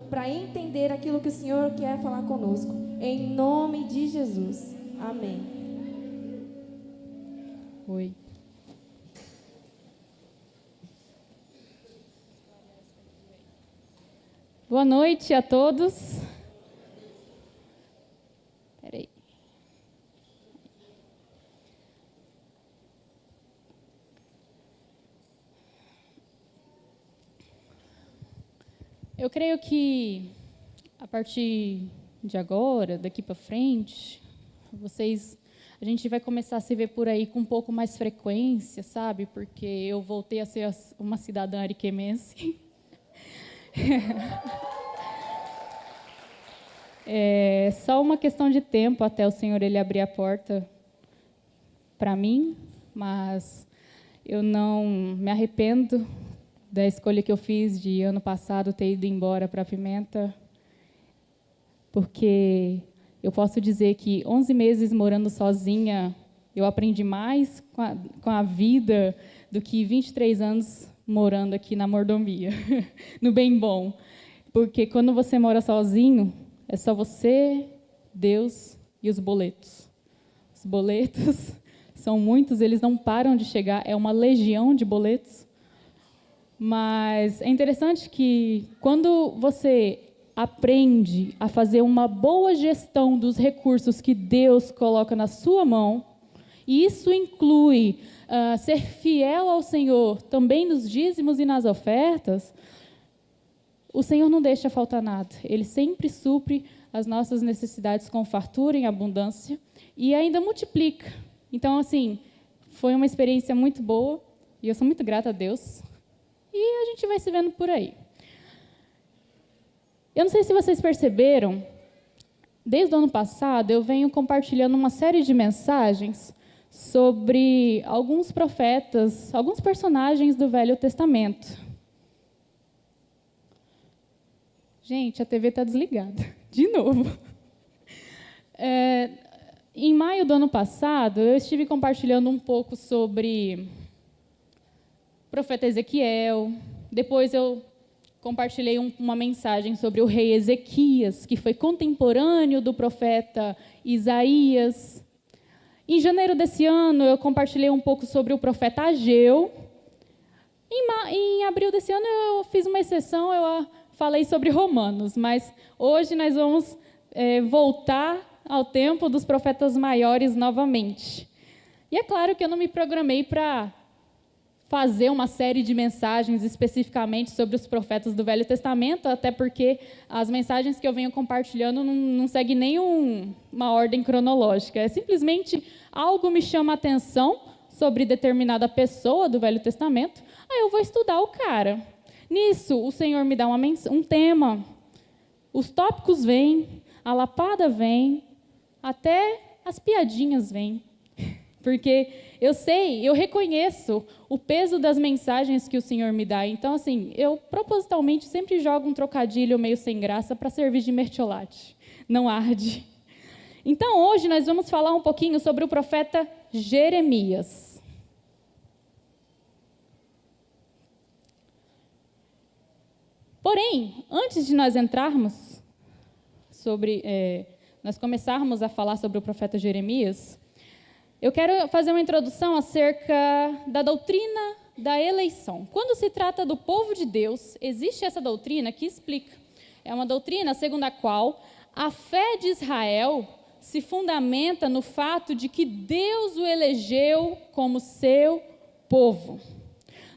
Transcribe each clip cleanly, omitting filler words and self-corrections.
para entender aquilo que o Senhor quer falar conosco. Em nome de Jesus. Amém. Oi. Boa noite a todos. Peraí. Eu creio que a partir de agora, daqui para frente, a gente vai começar a se ver por aí com um pouco mais frequência, sabe? Porque eu voltei a ser uma cidadã ariquemense. É só uma questão de tempo até o Senhor ele abrir a porta para mim, mas eu não me arrependo da escolha que eu fiz de ano passado ter ido embora para a Pimenta, porque eu posso dizer que 11 meses morando sozinha, eu aprendi mais com a vida do que 23 anos morando aqui na mordomia, no bem bom. Porque quando você mora sozinho, é só você, Deus e os boletos. Os boletos são muitos, eles não param de chegar, é uma legião de boletos. Mas é interessante que quando você aprende a fazer uma boa gestão dos recursos que Deus coloca na sua mão, e isso inclui ser fiel ao Senhor também nos dízimos e nas ofertas, o Senhor não deixa faltar nada. Ele sempre supre as nossas necessidades com fartura, em abundância, e ainda multiplica. Então, assim, foi uma experiência muito boa, e eu sou muito grata a Deus. E a gente vai se vendo por aí. Eu não sei se vocês perceberam, desde o ano passado, eu venho compartilhando uma série de mensagens sobre alguns profetas, alguns personagens do Velho Testamento. Gente, a TV está desligada. De novo. Em maio do ano passado, eu estive compartilhando um pouco sobre o profeta Ezequiel. Depois eu compartilhei uma mensagem sobre o rei Ezequias, que foi contemporâneo do profeta Isaías. Em janeiro desse ano, eu compartilhei um pouco sobre o profeta Ageu. Em abril desse ano, eu fiz uma exceção, eu falei sobre Romanos, mas hoje nós vamos voltar ao tempo dos profetas maiores novamente. E é claro que eu não me programei para fazer uma série de mensagens especificamente sobre os profetas do Velho Testamento, até porque as mensagens que eu venho compartilhando não seguem uma ordem cronológica. É simplesmente algo me chama a atenção sobre determinada pessoa do Velho Testamento, aí eu vou estudar o cara. Nisso, o Senhor me dá um tema, os tópicos vêm, a lapada vem, até as piadinhas vêm. Porque eu reconheço o peso das mensagens que o Senhor me dá. Então, assim, eu propositalmente sempre jogo um trocadilho meio sem graça para servir de mertiolate. Não arde. Então, hoje nós vamos falar um pouquinho sobre o profeta Jeremias. Porém, antes de nós entrarmos nós começarmos a falar sobre o profeta Jeremias, eu quero fazer uma introdução acerca da doutrina da eleição. Quando se trata do povo de Deus, existe essa doutrina que explica. É uma doutrina segundo a qual a fé de Israel se fundamenta no fato de que Deus o elegeu como seu povo.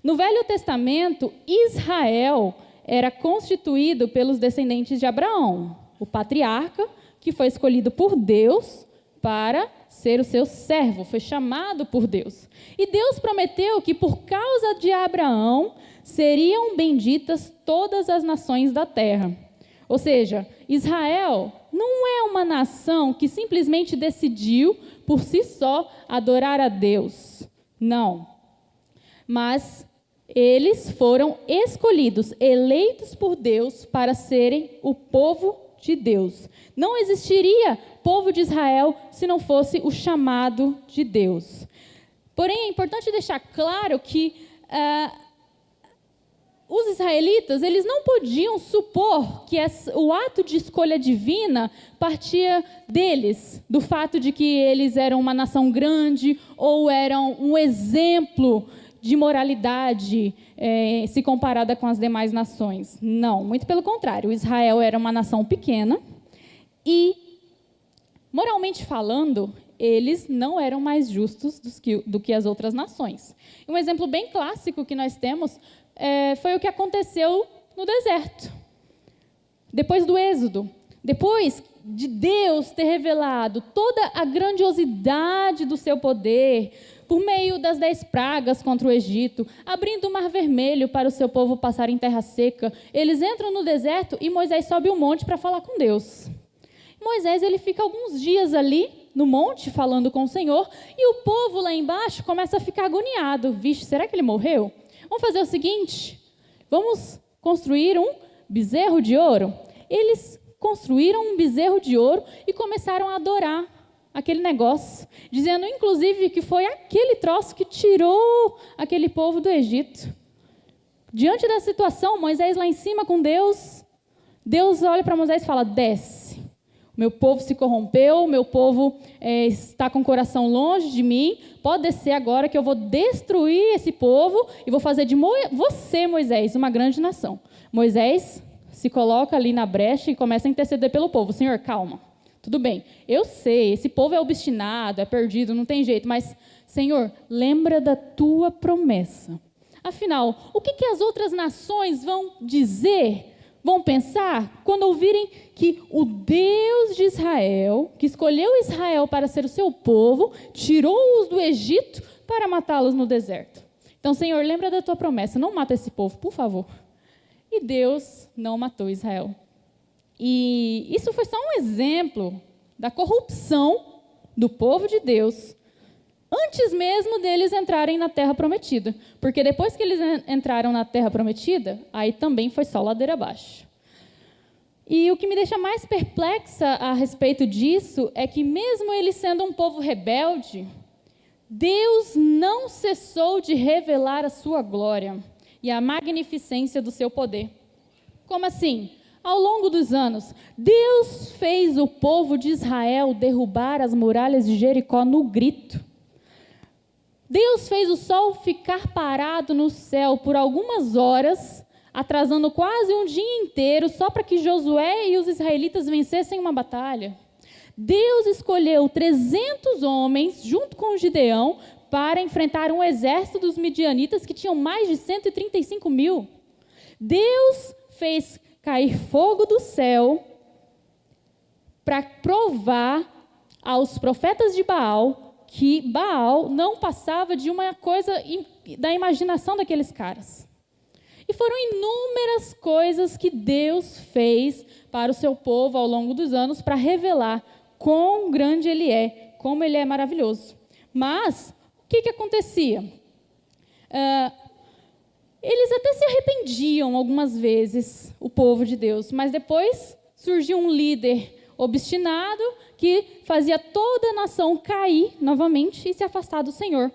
No Velho Testamento, Israel era constituído pelos descendentes de Abraão, o patriarca, que foi escolhido por Deus para ser o seu servo, foi chamado por Deus. E Deus prometeu que por causa de Abraão seriam benditas todas as nações da terra. Ou seja, Israel não é uma nação que simplesmente decidiu por si só adorar a Deus. Não. Mas eles foram escolhidos, eleitos por Deus para serem o povo de Deus. Não existiria povo de Israel se não fosse o chamado de Deus. Porém, é importante deixar claro que os israelitas, eles não podiam supor que o ato de escolha divina partia deles, do fato de que eles eram uma nação grande ou eram um exemplo de moralidade se comparada com as demais nações. Não, muito pelo contrário. Israel era uma nação pequena e, moralmente falando, eles não eram mais justos do que as outras nações. Um exemplo bem clássico que nós temos foi o que aconteceu no deserto. Depois do Êxodo, depois de Deus ter revelado toda a grandiosidade do seu poder, por meio das 10 pragas contra o Egito, abrindo o Mar Vermelho para o seu povo passar em terra seca, eles entram no deserto e Moisés sobe um monte para falar com Deus. Moisés ele fica alguns dias ali no monte falando com o Senhor e o povo lá embaixo começa a ficar agoniado. Vixe, será que ele morreu? Vamos fazer o seguinte, vamos construir um bezerro de ouro. Eles construíram um bezerro de ouro e começaram a adorar aquele negócio, dizendo inclusive que foi aquele troço que tirou aquele povo do Egito. Diante da situação, Moisés lá em cima com Deus, Deus olha para Moisés e fala, desce. Meu povo se corrompeu, meu povo está com o coração longe de mim, pode descer agora que eu vou destruir esse povo e vou fazer de você, Moisés, uma grande nação. Moisés se coloca ali na brecha e começa a interceder pelo povo. Senhor, calma, tudo bem, eu sei, esse povo é obstinado, é perdido, não tem jeito, mas, Senhor, lembra da tua promessa. Afinal, o que as outras nações vão dizer, vão pensar, quando ouvirem que o Deus de Israel, que escolheu Israel para ser o seu povo, tirou-os do Egito para matá-los no deserto? Então, Senhor, lembra da tua promessa, não mata esse povo, por favor. E Deus não matou Israel. E isso foi só um exemplo da corrupção do povo de Deus, antes mesmo deles entrarem na Terra Prometida. Porque depois que eles entraram na Terra Prometida, aí também foi só ladeira abaixo. E o que me deixa mais perplexa a respeito disso é que mesmo eles sendo um povo rebelde, Deus não cessou de revelar a sua glória e a magnificência do seu poder. Como assim? Ao longo dos anos, Deus fez o povo de Israel derrubar as muralhas de Jericó no grito. Deus fez o sol ficar parado no céu por algumas horas, atrasando quase um dia inteiro, só para que Josué e os israelitas vencessem uma batalha. Deus escolheu 300 homens, junto com Gideão, para enfrentar um exército dos midianitas que tinham mais de 135 mil. Deus fez cair fogo do céu para provar aos profetas de Baal que Baal não passava de uma coisa da imaginação daqueles caras. E foram inúmeras coisas que Deus fez para o seu povo ao longo dos anos para revelar quão grande Ele é, como Ele é maravilhoso. Mas, o que acontecia? Eles até se arrependiam algumas vezes, o povo de Deus, mas depois surgiu um líder obstinado que fazia toda a nação cair novamente e se afastar do Senhor.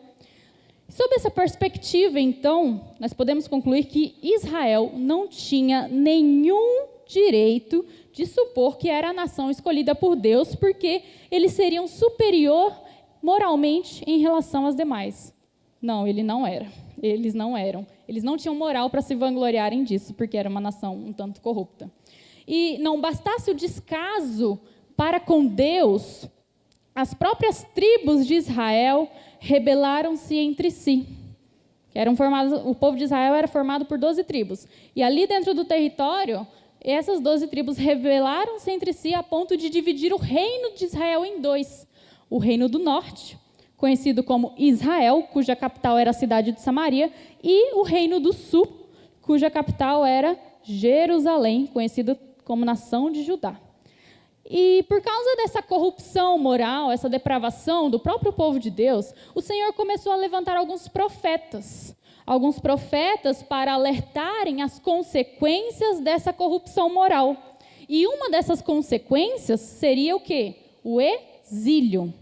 Sob essa perspectiva, então, nós podemos concluir que Israel não tinha nenhum direito de supor que era a nação escolhida por Deus, porque eles seriam superior moralmente em relação às demais. Não, ele não era. Eles não eram. Eles não tinham moral para se vangloriarem disso, porque era uma nação um tanto corrupta. E não bastasse o descaso para com Deus, as próprias tribos de Israel rebelaram-se entre si. O povo de Israel era formado por 12 tribos. E ali dentro do território, essas 12 tribos rebelaram-se entre si a ponto de dividir o reino de Israel em dois. O reino do norte, conhecido como Israel, cuja capital era a cidade de Samaria, e o reino do sul, cuja capital era Jerusalém, conhecido como nação de Judá. E por causa dessa corrupção moral, essa depravação do próprio povo de Deus, o Senhor começou a levantar alguns profetas para alertarem as consequências dessa corrupção moral. E uma dessas consequências seria o quê? O exílio.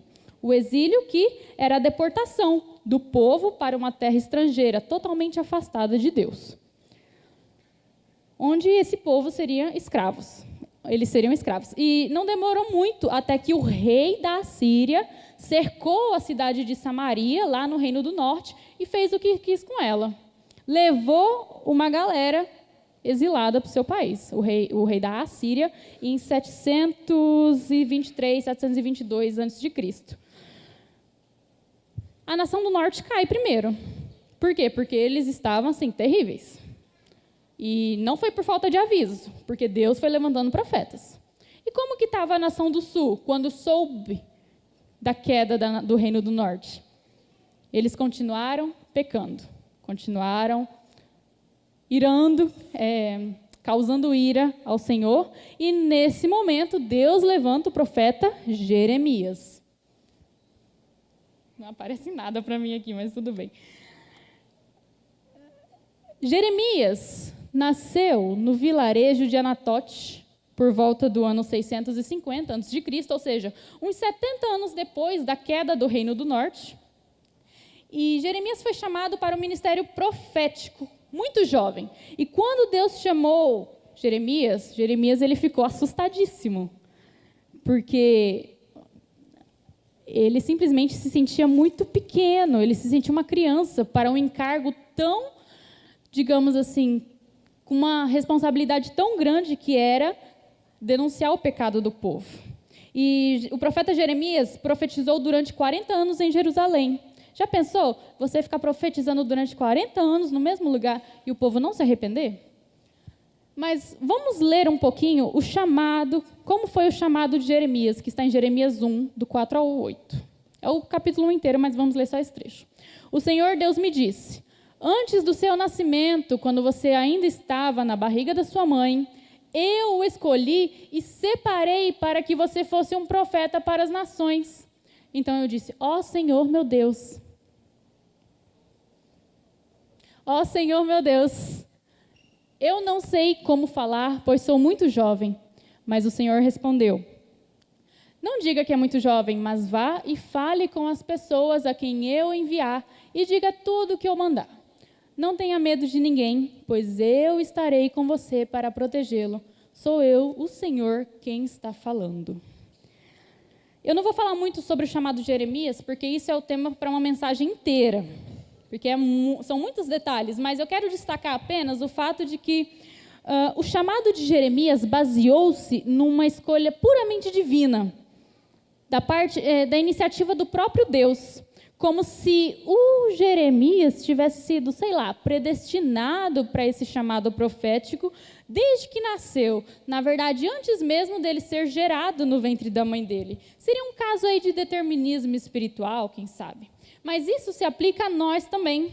O exílio que era a deportação do povo para uma terra estrangeira, totalmente afastada de Deus. onde esse povo seria escravos. Eles seriam escravos. E não demorou muito até que o rei da Assíria cercou a cidade de Samaria, lá no Reino do Norte, e fez o que quis com ela. Levou uma galera exilada para o seu país, o rei da Assíria, em 723, 722 a.C. A nação do norte cai primeiro. Por quê? Porque eles estavam, assim, terríveis. E não foi por falta de aviso, porque Deus foi levantando profetas. E como que estava a nação do sul, quando soube da queda do reino do norte? Eles continuaram pecando, continuaram irando, causando ira ao Senhor, e nesse momento Deus levanta o profeta Jeremias. Não aparece nada para mim aqui, mas tudo bem. Jeremias nasceu no vilarejo de Anatote por volta do ano 650 a.C., ou seja, uns 70 anos depois da queda do Reino do Norte. E Jeremias foi chamado para o ministério profético, muito jovem. E quando Deus chamou Jeremias ele ficou assustadíssimo, porque ele simplesmente se sentia muito pequeno, ele se sentia uma criança para um encargo tão, digamos assim, com uma responsabilidade tão grande que era denunciar o pecado do povo. E o profeta Jeremias profetizou durante 40 anos em Jerusalém. Já pensou você ficar profetizando durante 40 anos no mesmo lugar e o povo não se arrepender? Mas vamos ler um pouquinho o chamado, como foi o chamado de Jeremias, que está em Jeremias 1, do 4 ao 8. É o capítulo inteiro, mas vamos ler só esse trecho. O Senhor Deus me disse: antes do seu nascimento, quando você ainda estava na barriga da sua mãe, eu o escolhi e separei para que você fosse um profeta para as nações. Então eu disse: ó Senhor meu Deus, ó Senhor meu Deus, eu não sei como falar, pois sou muito jovem. Mas o Senhor respondeu: não diga que é muito jovem, mas vá e fale com as pessoas a quem eu enviar e diga tudo o que eu mandar. Não tenha medo de ninguém, pois eu estarei com você para protegê-lo. Sou eu, o Senhor, quem está falando. Eu não vou falar muito sobre o chamado de Jeremias, porque isso é o tema para uma mensagem inteira, porque são muitos detalhes, mas eu quero destacar apenas o fato de que o chamado de Jeremias baseou-se numa escolha puramente divina, da iniciativa do próprio Deus, como se o Jeremias tivesse sido, predestinado para esse chamado profético desde que nasceu. Na verdade, antes mesmo dele ser gerado no ventre da mãe dele. Seria um caso aí de determinismo espiritual, quem sabe. Mas isso se aplica a nós também.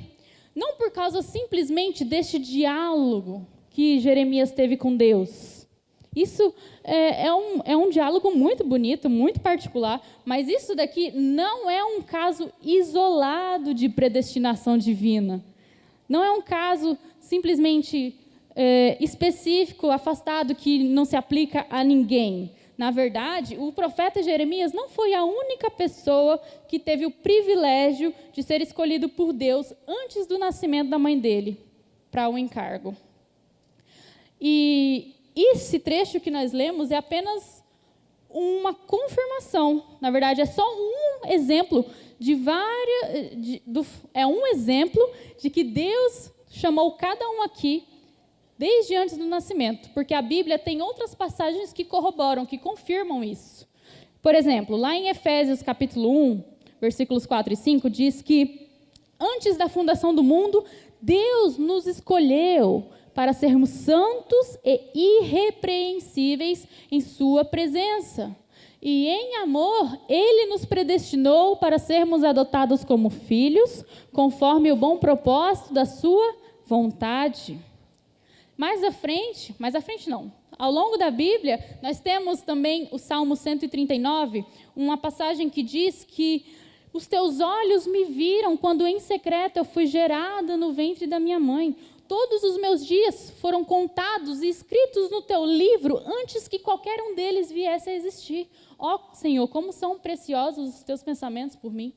Não por causa simplesmente deste diálogo que Jeremias teve com Deus. Isso é um diálogo muito bonito, muito particular, mas isso daqui não é um caso isolado de predestinação divina. Não é um caso simplesmente específico, afastado, que não se aplica a ninguém. Na verdade, o profeta Jeremias não foi a única pessoa que teve o privilégio de ser escolhido por Deus antes do nascimento da mãe dele para o encargo. E esse trecho que nós lemos é apenas uma confirmação. Na verdade, é só um exemplo um exemplo de que Deus chamou cada um aqui desde antes do nascimento, porque a Bíblia tem outras passagens que corroboram, que confirmam isso. Por exemplo, lá em Efésios capítulo 1, versículos 4 e 5, diz que antes da fundação do mundo, Deus nos escolheu para sermos santos e irrepreensíveis em sua presença. E em amor, Ele nos predestinou para sermos adotados como filhos, conforme o bom propósito da sua vontade. Mais à frente não. Ao longo da Bíblia, nós temos também o Salmo 139, uma passagem que diz que os teus olhos me viram quando em secreto eu fui gerada no ventre da minha mãe. Todos os meus dias foram contados e escritos no teu livro antes que qualquer um deles viesse a existir. Ó Senhor, como são preciosos os teus pensamentos por mim.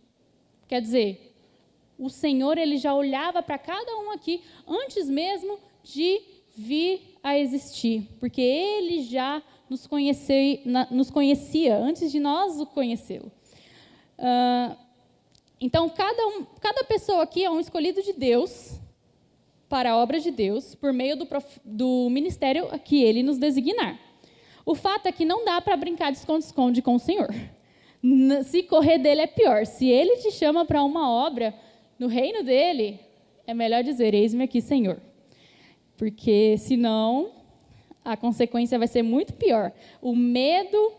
Quer dizer, o Senhor ele já olhava para cada um aqui antes mesmo de vir a existir, porque ele já nos conhecia antes de nós o conhecê-lo. Então, cada pessoa aqui é um escolhido de Deus para a obra de Deus, por meio do ministério a que ele nos designar. O fato é que não dá para brincar de esconde-esconde com o Senhor. Se correr dele é pior. Se ele te chama para uma obra no reino dele, é melhor dizer, eis-me aqui, Senhor. Porque, senão, a consequência vai ser muito pior. O medo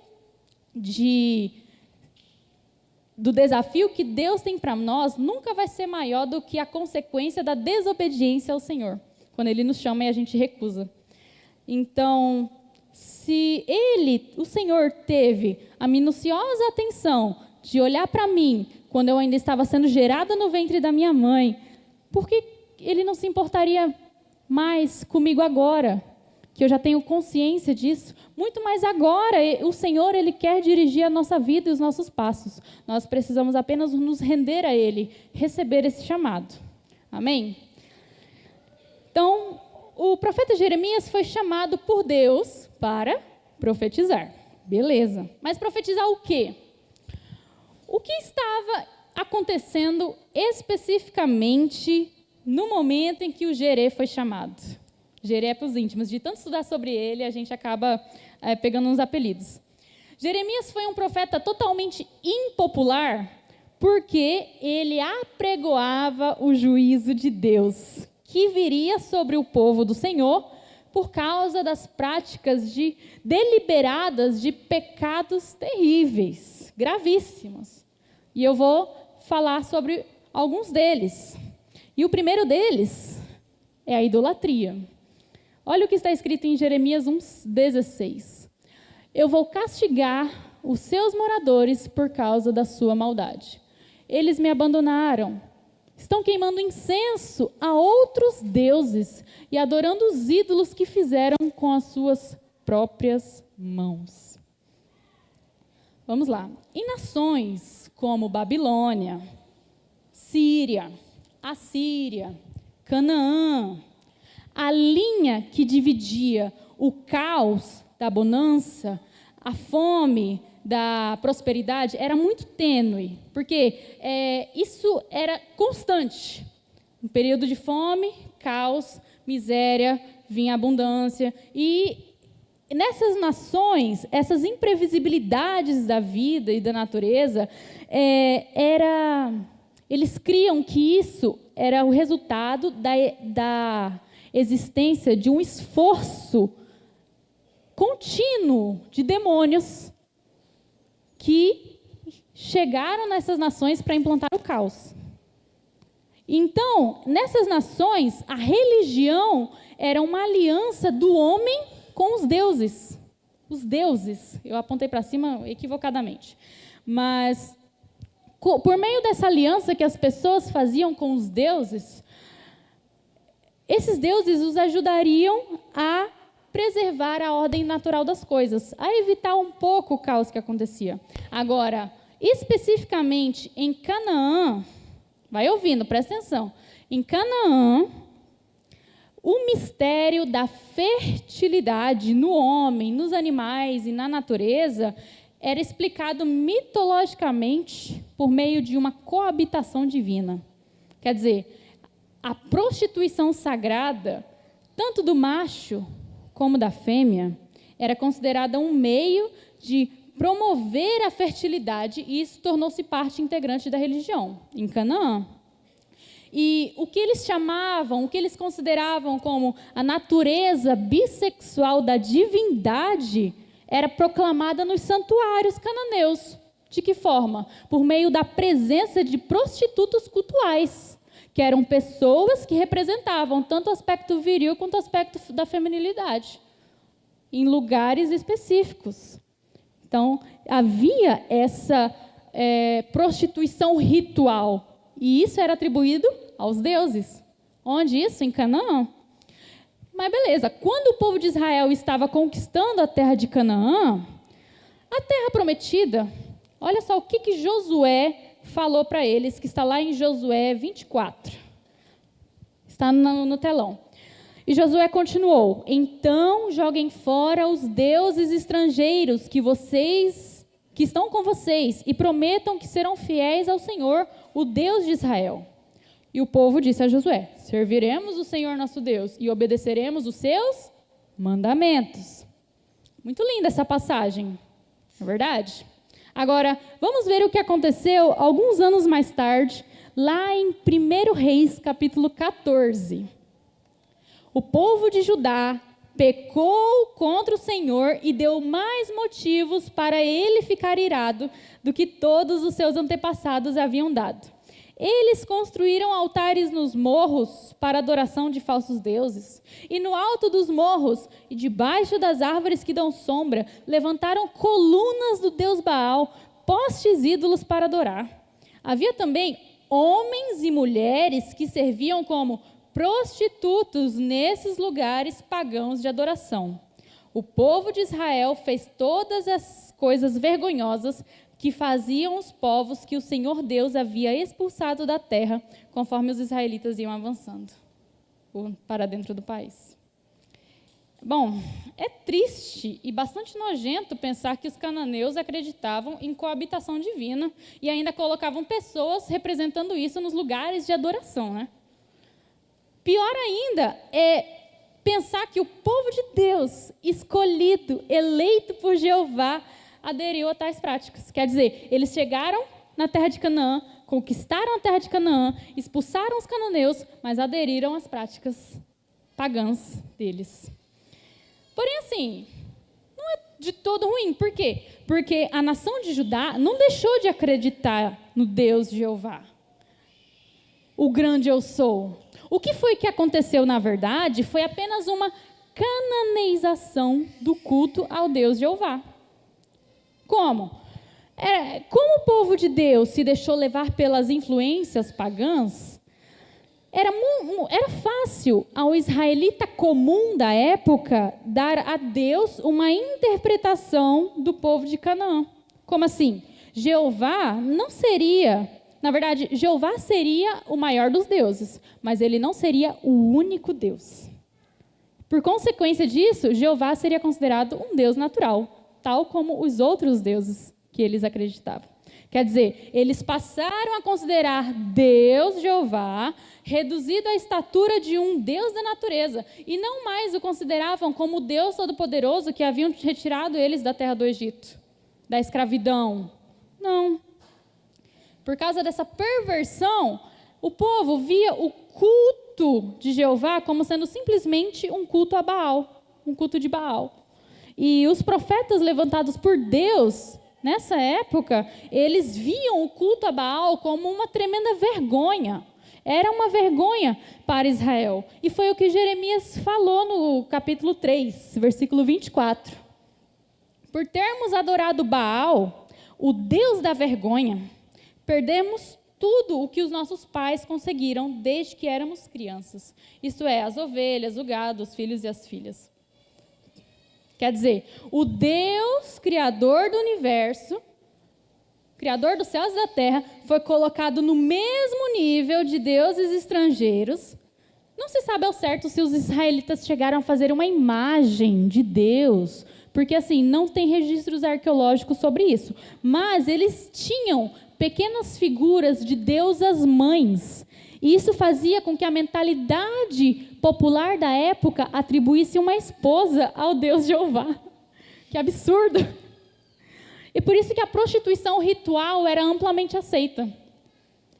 do desafio que Deus tem para nós nunca vai ser maior do que a consequência da desobediência ao Senhor, quando Ele nos chama e a gente recusa. Então, se o Senhor, teve a minuciosa atenção de olhar para mim, quando eu ainda estava sendo gerada no ventre da minha mãe, por que Ele não se importaria mais comigo agora, que eu já tenho consciência disso? Muito mais agora, o Senhor, Ele quer dirigir a nossa vida e os nossos passos. Nós precisamos apenas nos render a Ele, receber esse chamado. Amém? Então, o profeta Jeremias foi chamado por Deus para profetizar. Beleza. Mas profetizar o quê? O que estava acontecendo especificamente no momento em que o Jerê foi chamado? Jerê é para os íntimos. De tanto estudar sobre ele, a gente acaba pegando uns apelidos. Jeremias foi um profeta totalmente impopular porque ele apregoava o juízo de Deus, que viria sobre o povo do Senhor por causa das práticas deliberadas de pecados terríveis, gravíssimos. E eu vou falar sobre alguns deles. E o primeiro deles é a idolatria. Olha o que está escrito em Jeremias 1,16. Eu vou castigar os seus moradores por causa da sua maldade. Eles me abandonaram. Estão queimando incenso a outros deuses e adorando os ídolos que fizeram com as suas próprias mãos. Vamos lá. Em nações como Babilônia, Síria, Assíria, Canaã, a linha que dividia o caos da bonança, a fome da prosperidade, era muito tênue, porque isso era constante. Um período de fome, caos, miséria, vinha abundância. E nessas nações, essas imprevisibilidades da vida e da natureza, eles criam que isso era o resultado da existência de um esforço contínuo de demônios que chegaram nessas nações para implantar o caos. Então, nessas nações, a religião era uma aliança do homem com os deuses. Os deuses, eu apontei para cima equivocadamente. Mas, por meio dessa aliança que as pessoas faziam com os deuses, esses deuses os ajudariam a preservar a ordem natural das coisas, a evitar um pouco o caos que acontecia. Agora, especificamente em Canaã, vai ouvindo, presta atenção. Em Canaã, o mistério da fertilidade no homem, nos animais e na natureza era explicado mitologicamente por meio de uma coabitação divina. Quer dizer, a prostituição sagrada, tanto do macho como da fêmea, era considerada um meio de promover a fertilidade, e isso tornou-se parte integrante da religião em Canaã. E o que eles chamavam, o que eles consideravam como a natureza bissexual da divindade, era proclamada nos santuários cananeus. De que forma? Por meio da presença de prostitutas cultuais, que eram pessoas que representavam tanto o aspecto viril quanto o aspecto da feminilidade, em lugares específicos. Então, havia essa prostituição ritual, e isso era atribuído aos deuses. Onde isso? Em Canaã. Mas beleza, quando o povo de Israel estava conquistando a terra de Canaã, a terra prometida, olha só o que Josué falou para eles, que está lá em Josué 24. Está no telão. E Josué continuou: então joguem fora os deuses estrangeiros que estão com vocês e prometam que serão fiéis ao Senhor, o Deus de Israel. E o povo disse a Josué: serviremos o Senhor nosso Deus e obedeceremos os seus mandamentos. Muito linda essa passagem, não é verdade? Agora, vamos ver o que aconteceu alguns anos mais tarde, lá em 1 Reis, capítulo 14. O povo de Judá pecou contra o Senhor e deu mais motivos para ele ficar irado do que todos os seus antepassados haviam dado. Eles construíram altares nos morros para adoração de falsos deuses. E no alto dos morros e debaixo das árvores que dão sombra, levantaram colunas do deus Baal, postes ídolos para adorar. Havia também homens e mulheres que serviam como prostitutos nesses lugares pagãos de adoração. O povo de Israel fez todas as coisas vergonhosas que faziam os povos que o Senhor Deus havia expulsado da terra, conforme os israelitas iam avançando para dentro do país. Bom, é triste e bastante nojento pensar que os cananeus acreditavam em coabitação divina e ainda colocavam pessoas representando isso nos lugares de adoração, né? Pior ainda é pensar que o povo de Deus, escolhido, eleito por Jeová, aderiu a tais práticas. Quer dizer, eles chegaram na terra de Canaã, conquistaram a terra de Canaã, expulsaram os cananeus, mas aderiram às práticas pagãs deles. Porém, assim, não é de todo ruim. Por quê? Porque a nação de Judá não deixou de acreditar no Deus Jeová, o grande eu sou. O que foi que aconteceu, na verdade, foi apenas uma cananeização do culto ao Deus Jeová. Como? Como o povo de Deus se deixou levar pelas influências pagãs, era fácil ao israelita comum da época dar a Deus uma interpretação do povo de Canaã. Como assim? Jeová seria o maior dos deuses, mas ele não seria o único Deus. Por consequência disso, Jeová seria considerado um Deus natural, tal como os outros deuses que eles acreditavam. Quer dizer, eles passaram a considerar Deus, Jeová, reduzido à estatura de um Deus da natureza, e não mais o consideravam como o Deus Todo-Poderoso que haviam retirado eles da terra do Egito, da escravidão. Não. Por causa dessa perversão, o povo via o culto de Jeová como sendo simplesmente um culto a Baal, um culto de Baal. E os profetas levantados por Deus, nessa época, eles viam o culto a Baal como uma tremenda vergonha. Era uma vergonha para Israel. E foi o que Jeremias falou no capítulo 3, versículo 24. Por termos adorado Baal, o Deus da vergonha, perdemos tudo o que os nossos pais conseguiram desde que éramos crianças. Isto é, as ovelhas, o gado, os filhos e as filhas. Quer dizer, o Deus criador do universo, criador dos céus e da terra, foi colocado no mesmo nível de deuses estrangeiros. Não se sabe ao certo se os israelitas chegaram a fazer uma imagem de Deus, porque assim, não tem registros arqueológicos sobre isso. Mas eles tinham pequenas figuras de deusas mães. E isso fazia com que a mentalidade popular da época atribuísse uma esposa ao Deus Jeová. Que absurdo! E por isso que a prostituição ritual era amplamente aceita.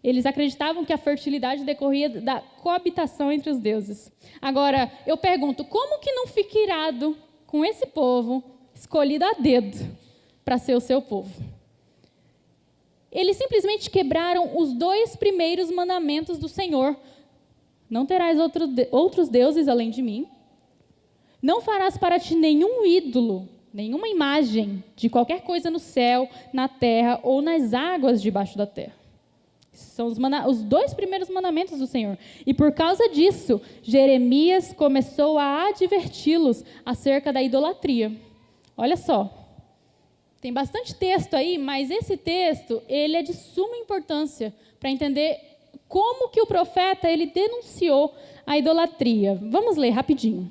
Eles acreditavam que a fertilidade decorria da coabitação entre os deuses. Agora, eu pergunto, como que não fica irado com esse povo escolhido a dedo para ser o seu povo? Eles simplesmente quebraram os 2 primeiros mandamentos do Senhor. Não terás outros deuses além de mim. Não farás para ti nenhum ídolo, nenhuma imagem de qualquer coisa no céu, na terra ou nas águas debaixo da terra. Esses são os 2 primeiros mandamentos do Senhor. E por causa disso, Jeremias começou a adverti-los acerca da idolatria. Olha só. Tem bastante texto aí, mas esse texto ele é de suma importância para entender como que o profeta ele denunciou a idolatria. Vamos ler rapidinho.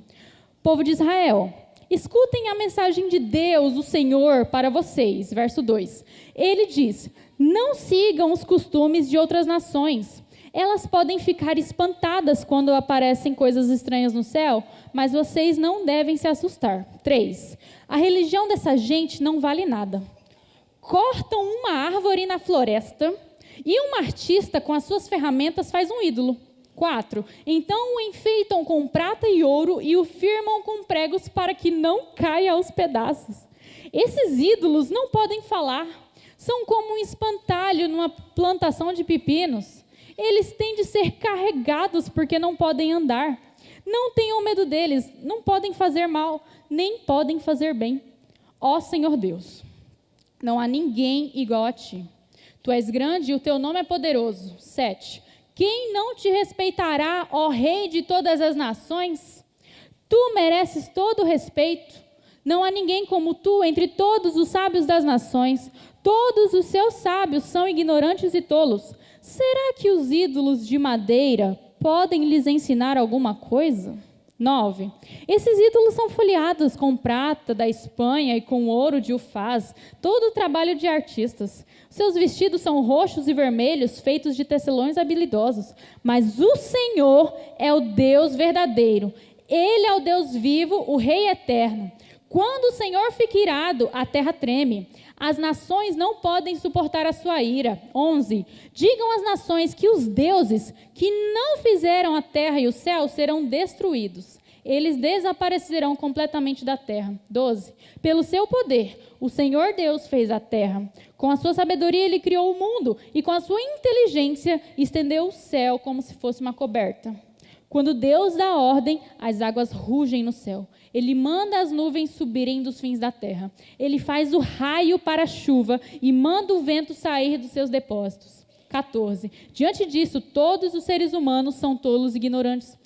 Povo de Israel, escutem a mensagem de Deus, o Senhor, para vocês. Verso 2. Ele diz: não sigam os costumes de outras nações. Elas podem ficar espantadas quando aparecem coisas estranhas no céu, mas vocês não devem se assustar. 3. A religião dessa gente não vale nada. Cortam uma árvore na floresta e um artista com as suas ferramentas faz um ídolo. 4. Então o enfeitam com prata e ouro e o firmam com pregos para que não caia aos pedaços. Esses ídolos não podem falar. São como um espantalho numa plantação de pepinos. Eles têm de ser carregados porque não podem andar. Não tenham medo deles, não podem fazer mal, nem podem fazer bem. Ó Senhor Deus, não há ninguém igual a ti. Tu és grande e o teu nome é poderoso. 7. Quem não te respeitará, ó Rei de todas as nações? Tu mereces todo o respeito. Não há ninguém como tu entre todos os sábios das nações. Todos os seus sábios são ignorantes e tolos. Será que os ídolos de madeira podem lhes ensinar alguma coisa? 9. Esses ídolos são folheados com prata da Espanha e com ouro de Ufaz, todo o trabalho de artistas. Seus vestidos são roxos e vermelhos, feitos de tecelões habilidosos. Mas o Senhor é o Deus verdadeiro. Ele é o Deus vivo, o Rei eterno. Quando o Senhor fica irado, a terra treme. As nações não podem suportar a sua ira. 11. Digam às nações que os deuses que não fizeram a terra e o céu serão destruídos. Eles desaparecerão completamente da terra. 12. Pelo seu poder, o Senhor Deus fez a terra. Com a sua sabedoria, ele criou o mundo. E com a sua inteligência, estendeu o céu como se fosse uma coberta. Quando Deus dá ordem, as águas rugem no céu. Ele manda as nuvens subirem dos fins da terra. Ele faz o raio para a chuva e manda o vento sair dos seus depósitos. 14. Diante disso, todos os seres humanos são tolos e ignorantes.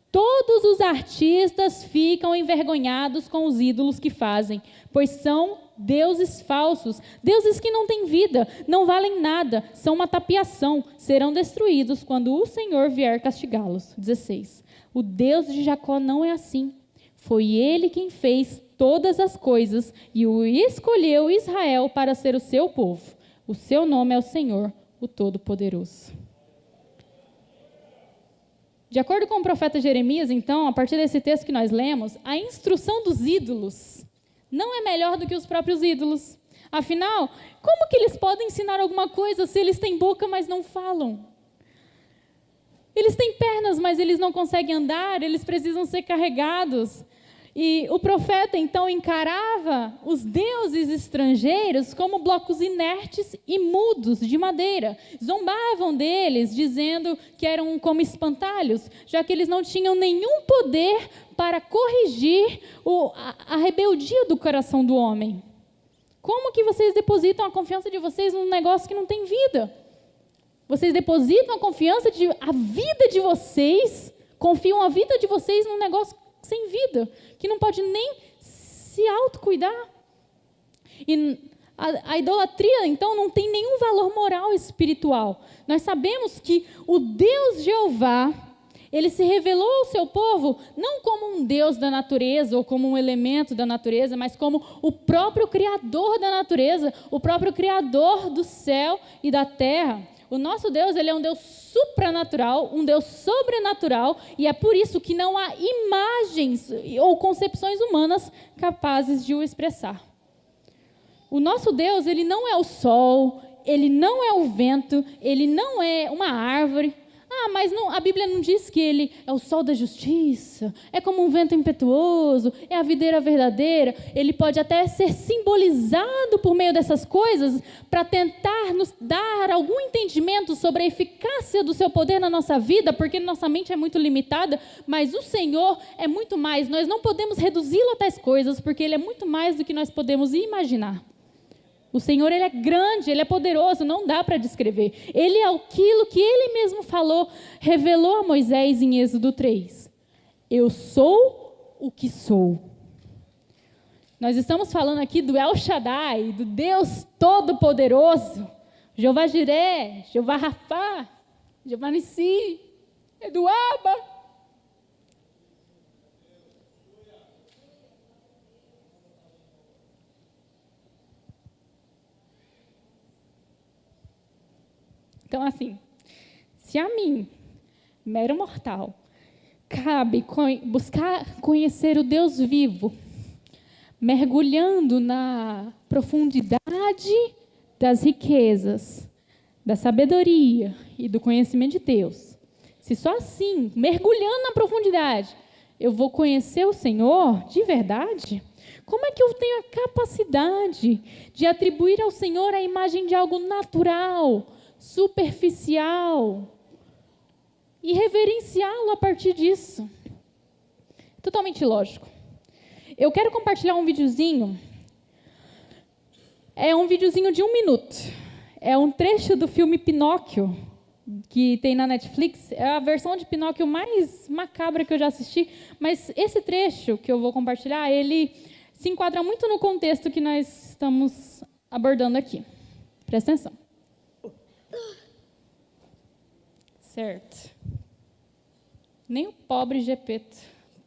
Todos os artistas ficam envergonhados com os ídolos que fazem, pois são deuses falsos, deuses que não têm vida, não valem nada, são uma tapiação, serão destruídos quando o Senhor vier castigá-los. 16. O Deus de Jacó não é assim. Foi ele quem fez todas as coisas e o escolheu Israel para ser o seu povo. O seu nome é o Senhor, o Todo-Poderoso. De acordo com o profeta Jeremias, então, a partir desse texto que nós lemos, a instrução dos ídolos não é melhor do que os próprios ídolos. Afinal, como que eles podem ensinar alguma coisa se eles têm boca, mas não falam? Eles têm pernas, mas eles não conseguem andar, eles precisam ser carregados. E o profeta, então, encarava os deuses estrangeiros como blocos inertes e mudos de madeira. Zombavam deles, dizendo que eram como espantalhos, já que eles não tinham nenhum poder para corrigir a rebeldia do coração do homem. Como que vocês depositam a confiança de vocês num negócio que não tem vida? Vocês depositam a vida de vocês, confiam a vida de vocês num negócio sem vida, que não pode nem se autocuidar. E a idolatria, então, não tem nenhum valor moral e espiritual. Nós sabemos que o Deus Jeová, ele se revelou ao seu povo não como um Deus da natureza ou como um elemento da natureza, mas como o próprio Criador da natureza, o próprio Criador do céu e da terra. O nosso Deus, ele é um Deus supranatural, um Deus sobrenatural, e é por isso que não há imagens ou concepções humanas capazes de o expressar. O nosso Deus, ele não é o sol, ele não é o vento, ele não é uma árvore. Mas a Bíblia não diz que ele é o sol da justiça, é como um vento impetuoso, é a videira verdadeira. Ele pode até ser simbolizado por meio dessas coisas para tentar nos dar algum entendimento sobre a eficácia do seu poder na nossa vida, porque nossa mente é muito limitada, mas o Senhor é muito mais. Nós não podemos reduzi-lo a tais coisas, porque ele é muito mais do que nós podemos imaginar. O Senhor, ele é grande, ele é poderoso, não dá para descrever. Ele é aquilo que ele mesmo falou, revelou a Moisés em Êxodo 3. Eu sou o que sou. Nós estamos falando aqui do El Shaddai, do Deus Todo-Poderoso, Jeová Jiré, Jeová Rafá. Giovannici, Eduarba. Então, assim, se a mim, mero mortal, cabe buscar conhecer o Deus vivo, mergulhando na profundidade das riquezas, da sabedoria e do conhecimento de Deus, se só assim, mergulhando na profundidade, eu vou conhecer o Senhor de verdade, como é que eu tenho a capacidade de atribuir ao Senhor a imagem de algo natural, superficial, e reverenciá-lo a partir disso? Totalmente lógico. Eu quero compartilhar um videozinho. É um videozinho de 1 minuto. É um trecho do filme Pinóquio, que tem na Netflix. É a versão de Pinóquio mais macabra que eu já assisti. Mas esse trecho que eu vou compartilhar, ele se enquadra muito no contexto que nós estamos abordando aqui. Presta atenção. Certo. Nem o pobre Gepeto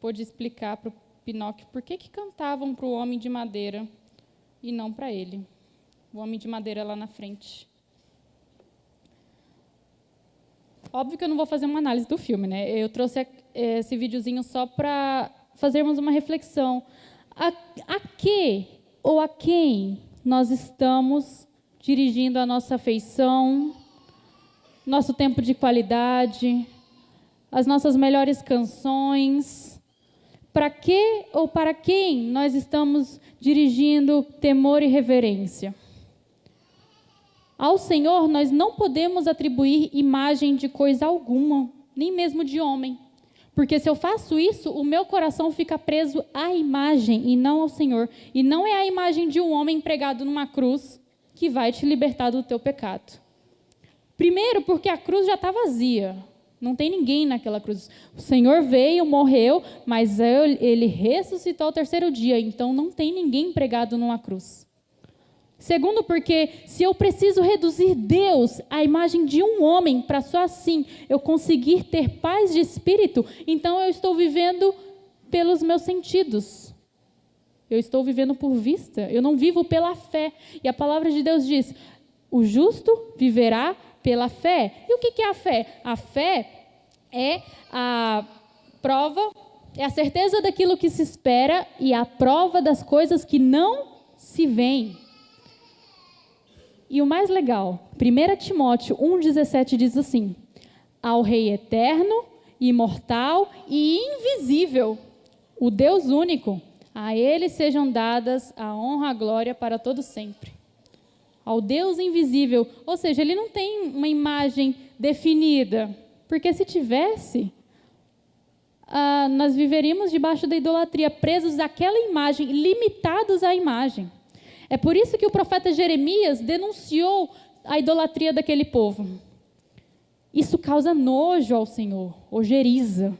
pôde explicar para o Pinóquio por que cantavam para o homem de madeira e não para ele. O homem de madeira lá na frente. Óbvio que eu não vou fazer uma análise do filme, né? Eu trouxe esse videozinho só para fazermos uma reflexão. A que ou a quem nós estamos dirigindo a nossa afeição, nosso tempo de qualidade, as nossas melhores canções? Para que ou para quem nós estamos dirigindo temor e reverência? Ao Senhor nós não podemos atribuir imagem de coisa alguma, nem mesmo de homem. Porque se eu faço isso, o meu coração fica preso à imagem e não ao Senhor. E não é a imagem de um homem pregado numa cruz que vai te libertar do teu pecado. Primeiro, porque a cruz já está vazia. Não tem ninguém naquela cruz. O Senhor veio, morreu, mas ele ressuscitou ao 3º dia. Então, não tem ninguém pregado numa cruz. Segundo, porque se eu preciso reduzir Deus à imagem de um homem, para só assim eu conseguir ter paz de espírito, então eu estou vivendo pelos meus sentidos. Eu estou vivendo por vista. Eu não vivo pela fé. E a palavra de Deus diz: o justo viverá pela fé. E o que é a fé? A fé é a prova, é a certeza daquilo que se espera e a prova das coisas que não se veem. E o mais legal, 1 Timóteo 1,17 diz assim: ao Rei eterno, imortal e invisível, o Deus único, a Ele sejam dadas a honra e a glória para todo sempre. Ao Deus invisível, ou seja, Ele não tem uma imagem definida, porque se tivesse, nós viveríamos debaixo da idolatria, presos àquela imagem, limitados à imagem. É por isso que o profeta Jeremias denunciou a idolatria daquele povo. Isso causa nojo ao Senhor, ojeriza.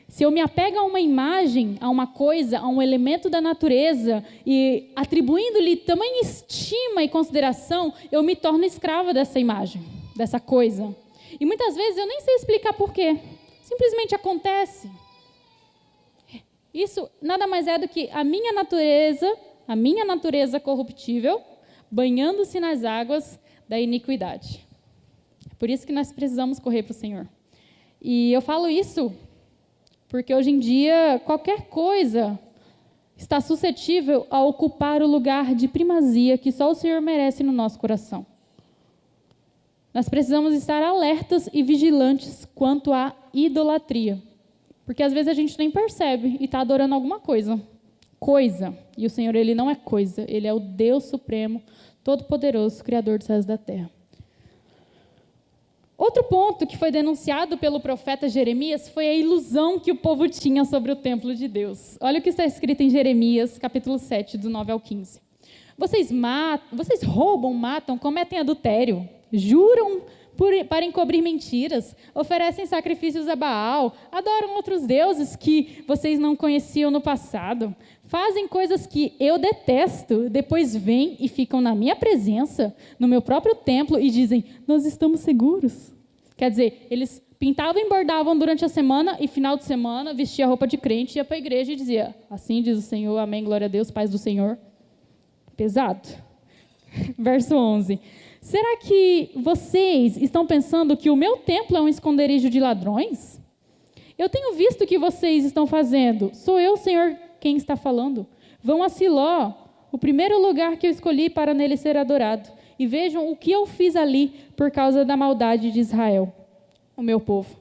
Se eu me apego a uma imagem, a uma coisa, a um elemento da natureza, e atribuindo-lhe tamanha estima e consideração, eu me torno escrava dessa imagem, dessa coisa. E muitas vezes eu nem sei explicar por quê. Simplesmente acontece. Isso nada mais é do que a minha natureza corruptível, banhando-se nas águas da iniquidade. É por isso que nós precisamos correr para o Senhor. E eu falo isso porque hoje em dia qualquer coisa está suscetível a ocupar o lugar de primazia que só o Senhor merece no nosso coração. Nós precisamos estar alertas e vigilantes quanto à idolatria. Porque às vezes a gente nem percebe e está adorando alguma coisa. E o Senhor, Ele não é coisa, Ele é o Deus Supremo, Todo-Poderoso, Criador dos céus e da terra. Outro ponto que foi denunciado pelo profeta Jeremias foi a ilusão que o povo tinha sobre o templo de Deus. Olha o que está escrito em Jeremias, capítulo 7, do 9 ao 15. Vocês roubam, matam, cometem adultério, juram para encobrir mentiras, oferecem sacrifícios a Baal, adoram outros deuses que vocês não conheciam no passado, fazem coisas que eu detesto, depois vêm e ficam na minha presença, no meu próprio templo, e dizem: nós estamos seguros. Quer dizer, eles pintavam e bordavam durante a semana e final de semana vestia a roupa de crente, ia para a igreja e dizia, assim diz o Senhor, amém, glória a Deus, paz do Senhor. Pesado. Verso 11. Será que vocês estão pensando que o meu templo é um esconderijo de ladrões? Eu tenho visto o que vocês estão fazendo. Sou eu, Senhor, quem está falando. Vão a Siló, o primeiro lugar que eu escolhi para nele ser adorado, e vejam o que eu fiz ali por causa da maldade de Israel, o meu povo.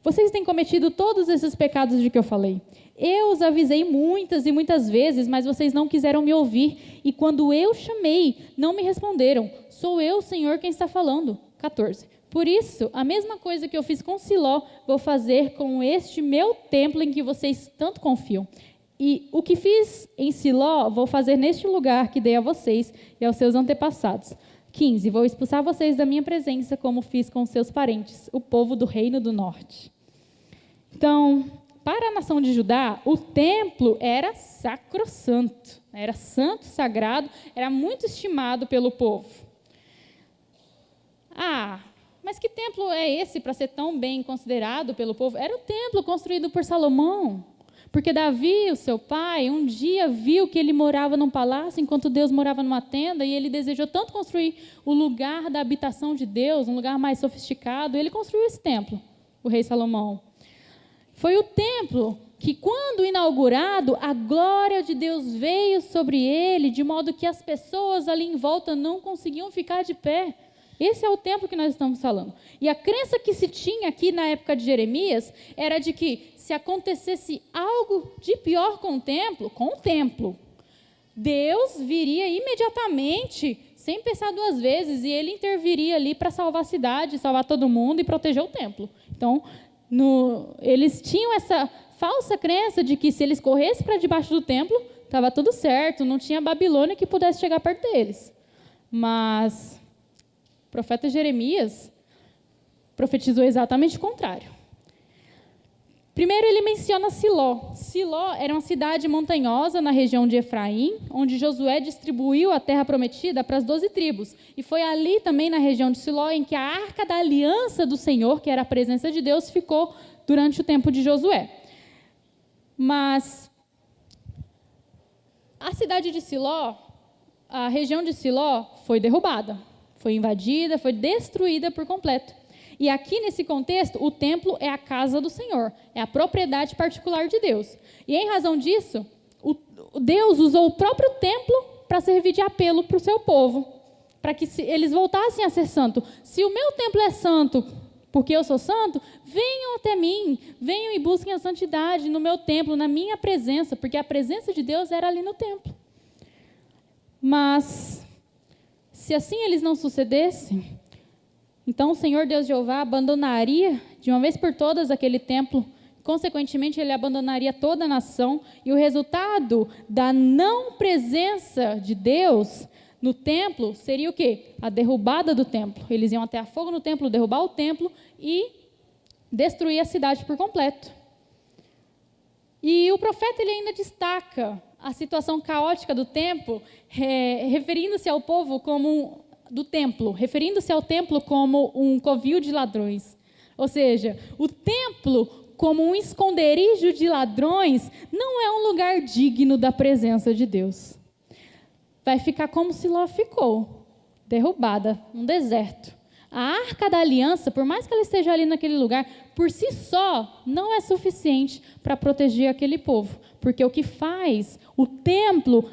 Vocês têm cometido todos esses pecados de que eu falei. Eu os avisei muitas e muitas vezes, mas vocês não quiseram me ouvir. E quando eu chamei, não me responderam. Sou eu, Senhor, quem está falando. 14. Por isso, a mesma coisa que eu fiz com Siló, vou fazer com este meu templo em que vocês tanto confiam. E o que fiz em Siló, vou fazer neste lugar que dei a vocês e aos seus antepassados. 15. Vou expulsar vocês da minha presença, como fiz com seus parentes, o povo do reino do norte. Então, para a nação de Judá, o templo era sacrossanto, era santo, sagrado, era muito estimado pelo povo. Mas que templo é esse para ser tão bem considerado pelo povo? Era o templo construído por Salomão, porque Davi, o seu pai, um dia viu que ele morava num palácio enquanto Deus morava numa tenda, e ele desejou tanto construir o lugar da habitação de Deus, um lugar mais sofisticado, e ele construiu esse templo, o rei Salomão. Foi o templo que, quando inaugurado, a glória de Deus veio sobre ele, de modo que as pessoas ali em volta não conseguiam ficar de pé. Esse é o templo que nós estamos falando. E a crença que se tinha aqui na época de Jeremias era de que, se acontecesse algo de pior com o templo, Deus viria imediatamente, sem pensar duas vezes, e ele interviria ali para salvar a cidade, salvar todo mundo e proteger o templo. Então, eles tinham essa falsa crença de que, se eles corressem para debaixo do templo, estava tudo certo, não tinha Babilônia que pudesse chegar perto deles. Mas o profeta Jeremias profetizou exatamente o contrário. Primeiro, ele menciona Siló. Siló era uma cidade montanhosa na região de Efraim, onde Josué distribuiu a terra prometida para as 12 tribos. E foi ali também, na região de Siló, em que a arca da aliança do Senhor, que era a presença de Deus, ficou durante o tempo de Josué. Mas a cidade de Siló, a região de Siló, foi derrubada, foi invadida, foi destruída por completo. E aqui, nesse contexto, o templo é a casa do Senhor, é a propriedade particular de Deus. E, em razão disso, Deus usou o próprio templo para servir de apelo para o seu povo, para que eles voltassem a ser santos. Se o meu templo é santo, porque eu sou santo, venham até mim, venham e busquem a santidade no meu templo, na minha presença, porque a presença de Deus era ali no templo. Mas, se assim eles não sucedessem, então o Senhor Deus Jeová abandonaria de uma vez por todas aquele templo, consequentemente ele abandonaria toda a nação, e o resultado da não presença de Deus no templo seria o quê? A derrubada do templo. Eles iam até a fogo no templo, derrubar o templo e destruir a cidade por completo. E o profeta ele ainda destaca a situação caótica do templo, referindo-se ao povo como referindo-se ao templo como um covil de ladrões. Ou seja, o templo, como um esconderijo de ladrões, não é um lugar digno da presença de Deus. Vai ficar como Siló ficou, derrubada, um deserto. A arca da aliança, por mais que ela esteja ali naquele lugar, por si só, não é suficiente para proteger aquele povo. Porque o que faz o templo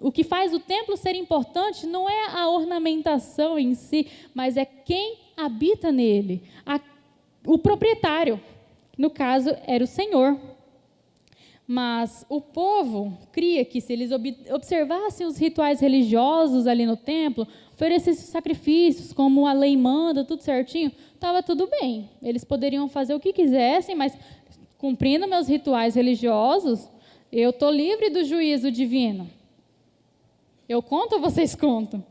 o que faz o templo ser importante não é a ornamentação em si, mas é quem habita nele. O proprietário, no caso, era o Senhor. Mas o povo cria que, se eles observassem os rituais religiosos ali no templo, oferecessem sacrifícios, como a lei manda, tudo certinho, estava tudo bem. Eles poderiam fazer o que quisessem, mas cumprindo meus rituais religiosos, eu estou livre do juízo divino. Eu conto ou vocês contam?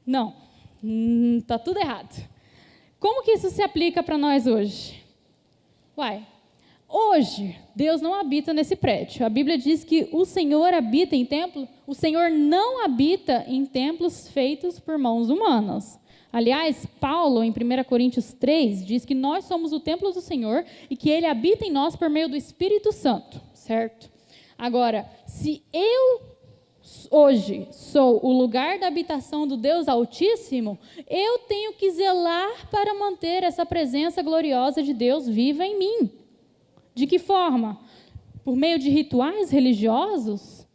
Não, está tudo errado. Como que isso se aplica para nós hoje? Hoje, Deus não habita nesse prédio. A Bíblia diz que o Senhor habita em templo, o Senhor não habita em templos feitos por mãos humanas. Aliás, Paulo, em 1 Coríntios 3, diz que nós somos o templo do Senhor e que Ele habita em nós por meio do Espírito Santo, certo? Agora, se eu hoje sou o lugar da habitação do Deus Altíssimo, eu tenho que zelar para manter essa presença gloriosa de Deus viva em mim. De que forma? Por meio de rituais religiosos?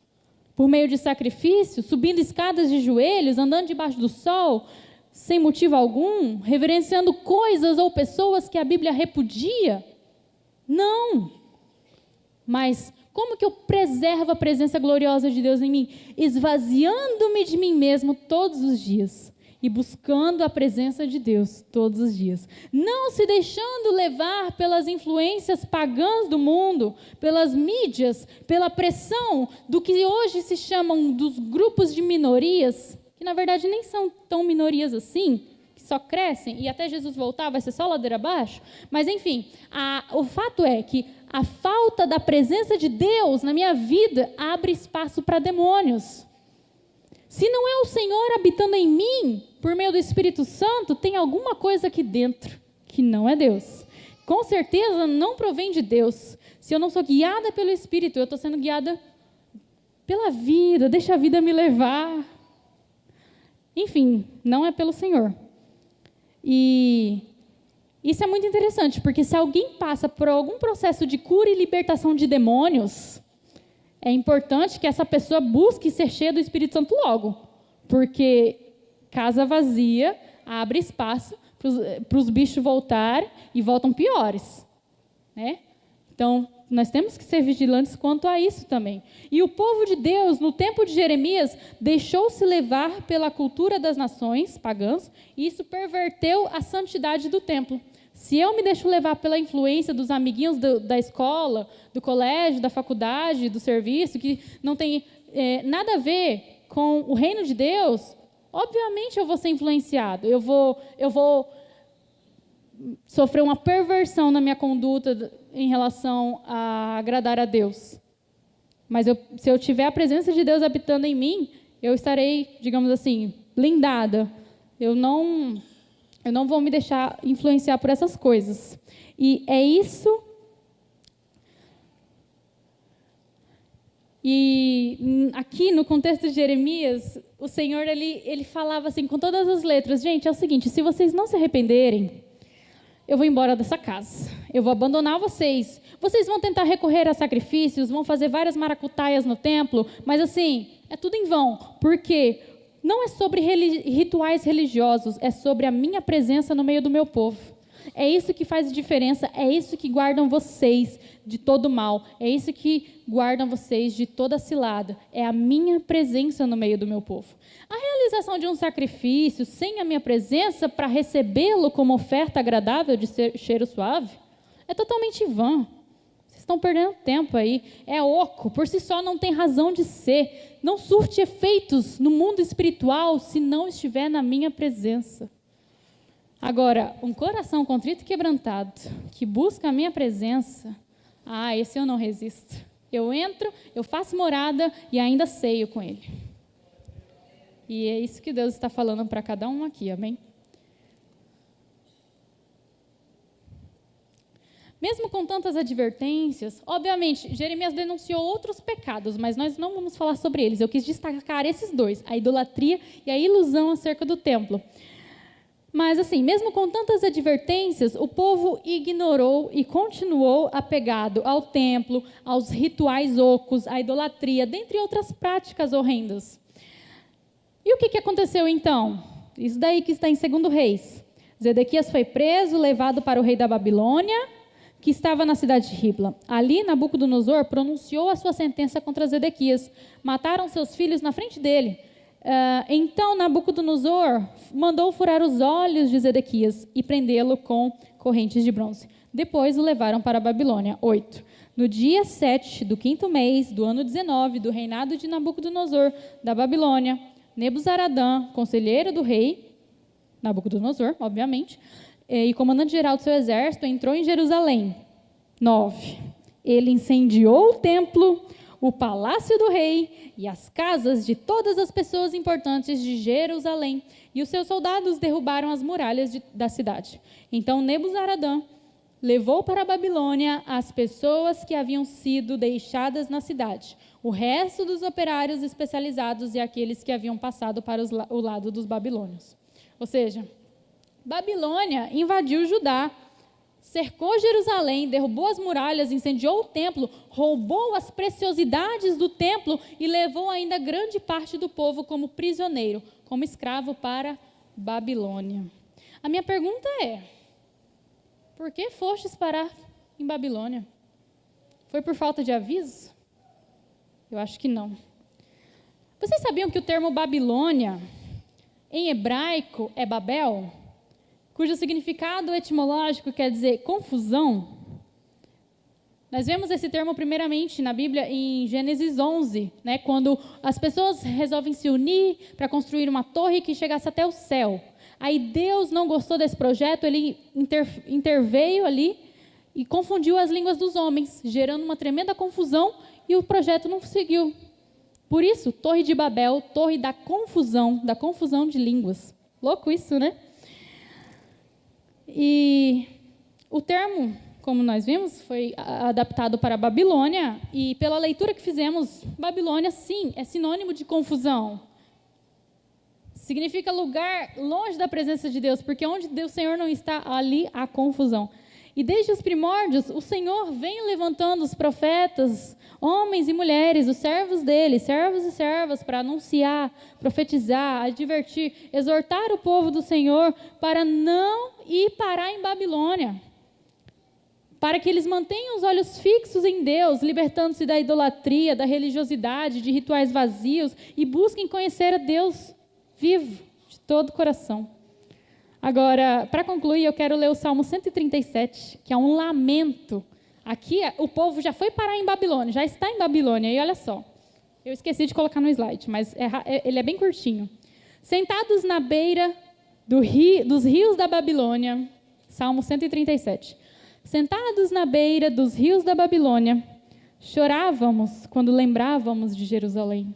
Por meio de sacrifícios? Subindo escadas de joelhos? Andando debaixo do sol? Sem motivo algum? Reverenciando coisas ou pessoas que a Bíblia repudia? Não. Mas como que eu preservo a presença gloriosa de Deus em mim? Esvaziando-me de mim mesmo todos os dias e buscando a presença de Deus todos os dias. Não se deixando levar pelas influências pagãs do mundo, pelas mídias, pela pressão do que hoje se chamam dos grupos de minorias, que na verdade nem são tão minorias assim, que só crescem e até Jesus voltar vai ser só ladeira abaixo. Mas enfim, o fato é que a falta da presença de Deus na minha vida abre espaço para demônios. Se não é o Senhor habitando em mim, por meio do Espírito Santo, tem alguma coisa aqui dentro que não é Deus. Com certeza não provém de Deus. Se eu não sou guiada pelo Espírito, eu estou sendo guiada pela vida, deixa a vida me levar. Enfim, não é pelo Senhor. E isso é muito interessante, porque se alguém passa por algum processo de cura e libertação de demônios, é importante que essa pessoa busque ser cheia do Espírito Santo logo, porque casa vazia abre espaço para os bichos voltarem e voltam piores, né? Então, nós temos que ser vigilantes quanto a isso também. E o povo de Deus, no tempo de Jeremias, deixou-se levar pela cultura das nações pagãs, e isso perverteu a santidade do templo. Se eu me deixo levar pela influência dos amiguinhos da escola, do colégio, da faculdade, do serviço, que não tem nada a ver com o reino de Deus, obviamente eu vou ser influenciado. Eu vou sofrer uma perversão na minha conduta em relação a agradar a Deus. Mas se eu tiver a presença de Deus habitando em mim, eu estarei, digamos assim, blindada. Eu não vou me deixar influenciar por essas coisas. E é isso. E aqui no contexto de Jeremias, o Senhor ele falava assim com todas as letras: gente, é o seguinte, se vocês não se arrependerem, eu vou embora dessa casa, eu vou abandonar vocês. Vocês vão tentar recorrer a sacrifícios, vão fazer várias maracutaias no templo, mas assim, é tudo em vão, porque não é sobre rituais religiosos, é sobre a minha presença no meio do meu povo. É isso que faz diferença, é isso que guardam vocês de todo mal, é isso que guardam vocês de toda cilada, é a minha presença no meio do meu povo. A realização de um sacrifício sem a minha presença para recebê-lo como oferta agradável de cheiro suave é totalmente vã. Vocês estão perdendo tempo aí, é oco, por si só não tem razão de ser, não surte efeitos no mundo espiritual se não estiver na minha presença. Agora, um coração contrito e quebrantado, que busca a minha presença, esse eu não resisto. Eu entro, eu faço morada e ainda ceio com ele. E é isso que Deus está falando para cada um aqui, amém? Mesmo com tantas advertências, obviamente, Jeremias denunciou outros pecados, mas nós não vamos falar sobre eles. Eu quis destacar esses dois, a idolatria e a ilusão acerca do templo. Mas, assim, mesmo com tantas advertências, o povo ignorou e continuou apegado ao templo, aos rituais ocos, à idolatria, dentre outras práticas horrendas. E o que aconteceu, então? Isso daí que está em 2 Reis. Zedequias foi preso, levado para o rei da Babilônia, que estava na cidade de Ribla. Ali, Nabucodonosor pronunciou a sua sentença contra Zedequias. Mataram seus filhos na frente dele. Então Nabucodonosor mandou furar os olhos de Zedequias e prendê-lo com correntes de bronze. Depois o levaram para a Babilônia. 8. No dia 7 do 5º mês do ano 19 do reinado de Nabucodonosor da Babilônia, Nebuzaradã, conselheiro do rei, Nabucodonosor, obviamente, e comandante-geral do seu exército, entrou em Jerusalém. 9. Ele incendiou o templo, o palácio do rei e as casas de todas as pessoas importantes de Jerusalém, e os seus soldados derrubaram as muralhas da cidade. Então Nebuzaradã levou para a Babilônia as pessoas que haviam sido deixadas na cidade, o resto dos operários especializados e aqueles que haviam passado para o lado dos babilônios. Ou seja, Babilônia invadiu Judá, cercou Jerusalém, derrubou as muralhas, incendiou o templo, roubou as preciosidades do templo e levou ainda grande parte do povo como prisioneiro, como escravo para Babilônia. A minha pergunta é: por que fostes parar em Babilônia? Foi por falta de aviso? Eu acho que não. Vocês sabiam que o termo Babilônia, em hebraico, é Babel, cujo significado etimológico quer dizer confusão? Nós vemos esse termo primeiramente na Bíblia em Gênesis 11, né, quando as pessoas resolvem se unir para construir uma torre que chegasse até o céu. Aí Deus não gostou desse projeto, ele interveio ali e confundiu as línguas dos homens, gerando uma tremenda confusão, e o projeto não seguiu. Por isso, Torre de Babel, torre da confusão de línguas. Louco isso, né? E o termo, como nós vimos, foi adaptado para a Babilônia, e pela leitura que fizemos, Babilônia, sim, é sinônimo de confusão. Significa lugar longe da presença de Deus, porque onde o Senhor não está, ali há confusão. E desde os primórdios, o Senhor vem levantando os profetas, homens e mulheres, os servos dele, servos e servas, para anunciar, profetizar, advertir, exortar o povo do Senhor para não ir parar em Babilônia, para que eles mantenham os olhos fixos em Deus, libertando-se da idolatria, da religiosidade, de rituais vazios, e busquem conhecer a Deus vivo, de todo o coração. Agora, para concluir, eu quero ler o Salmo 137, que é um lamento. Aqui, o povo já foi parar em Babilônia, já está em Babilônia, e olha só, eu esqueci de colocar no slide, mas ele é bem curtinho. Sentados na beira dos rios da Babilônia, Salmo 137. Sentados na beira dos rios da Babilônia, chorávamos quando lembrávamos de Jerusalém.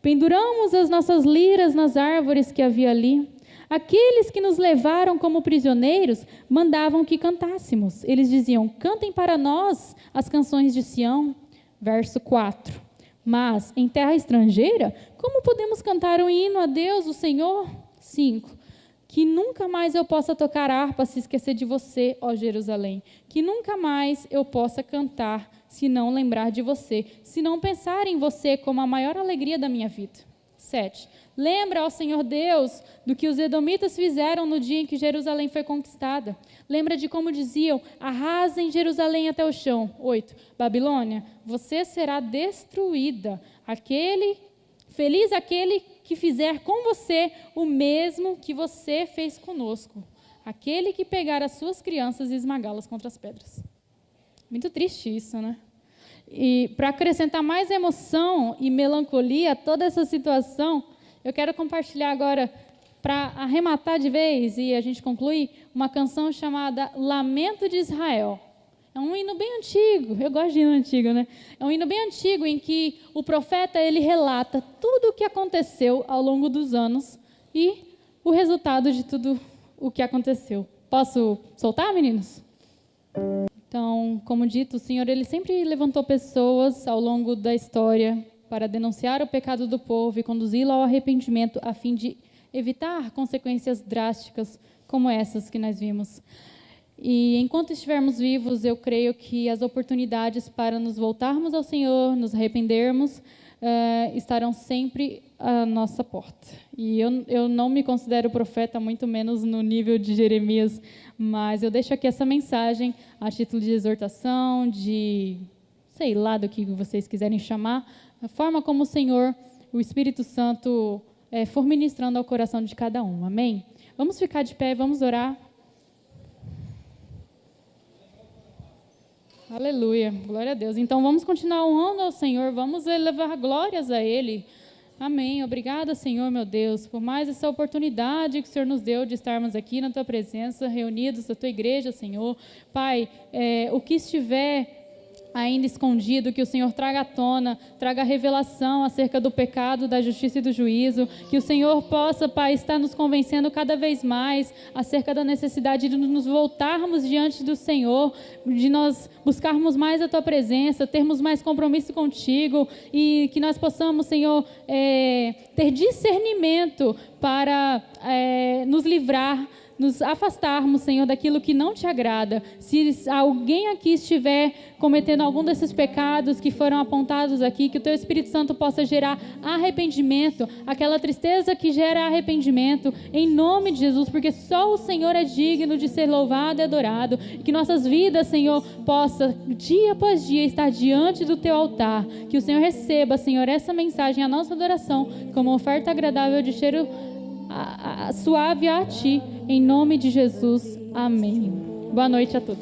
Penduramos as nossas liras nas árvores que havia ali. Aqueles que nos levaram como prisioneiros mandavam que cantássemos. Eles diziam: cantem para nós as canções de Sião. Verso 4. Mas, em terra estrangeira, como podemos cantar um hino a Deus, o Senhor? 5. Que nunca mais eu possa tocar harpa se esquecer de você, ó Jerusalém. Que nunca mais eu possa cantar se não lembrar de você, se não pensar em você como a maior alegria da minha vida. 7. Lembra, ó Senhor Deus, do que os edomitas fizeram no dia em que Jerusalém foi conquistada. Lembra de como diziam: arrasem Jerusalém até o chão. 8. Babilônia, você será destruída. Feliz aquele que fizer com você o mesmo que você fez conosco. Aquele que pegar as suas crianças e esmagá-las contra as pedras. Muito triste isso, né? E para acrescentar mais emoção e melancolia a toda essa situação, eu quero compartilhar agora, para arrematar de vez e a gente concluir, uma canção chamada Lamento de Israel. É um hino bem antigo, eu gosto de hino antigo, né? É um hino bem antigo em que o profeta ele relata tudo o que aconteceu ao longo dos anos e o resultado de tudo o que aconteceu. Posso soltar, meninos? Então, como dito, o Senhor ele sempre levantou pessoas ao longo da história para denunciar o pecado do povo e conduzi-lo ao arrependimento, a fim de evitar consequências drásticas como essas que nós vimos. E enquanto estivermos vivos, eu creio que as oportunidades para nos voltarmos ao Senhor, nos arrependermos, estarão sempre à nossa porta. E eu não me considero profeta, muito menos no nível de Jeremias, mas eu deixo aqui essa mensagem a título de exortação, de sei lá do que vocês quiserem chamar, a forma como o Senhor, o Espírito Santo, for ministrando ao coração de cada um. Amém? Vamos ficar de pé, vamos orar. Aleluia, glória a Deus. Então vamos continuar honrando ao Senhor, vamos elevar glórias a Ele. Amém. Obrigada, Senhor, meu Deus, por mais essa oportunidade que o Senhor nos deu de estarmos aqui na Tua presença, reunidos na Tua igreja, Senhor. Pai, o que estiver ainda escondido, que o Senhor traga à tona, traga revelação acerca do pecado, da justiça e do juízo, que o Senhor possa, Pai, estar nos convencendo cada vez mais acerca da necessidade de nos voltarmos diante do Senhor, de nós buscarmos mais a Tua presença, termos mais compromisso contigo e que nós possamos, Senhor, ter discernimento para nos livrar, nos afastarmos, Senhor, daquilo que não te agrada. Se alguém aqui estiver cometendo algum desses pecados que foram apontados aqui, que o Teu Espírito Santo possa gerar arrependimento, aquela tristeza que gera arrependimento, em nome de Jesus, porque só o Senhor é digno de ser louvado e adorado, e que nossas vidas, Senhor, possa, dia após dia, estar diante do Teu altar, que o Senhor receba, Senhor, essa mensagem, a nossa adoração, como oferta agradável de cheiro suave a Ti, em nome de Jesus. Amém. Boa noite a todos.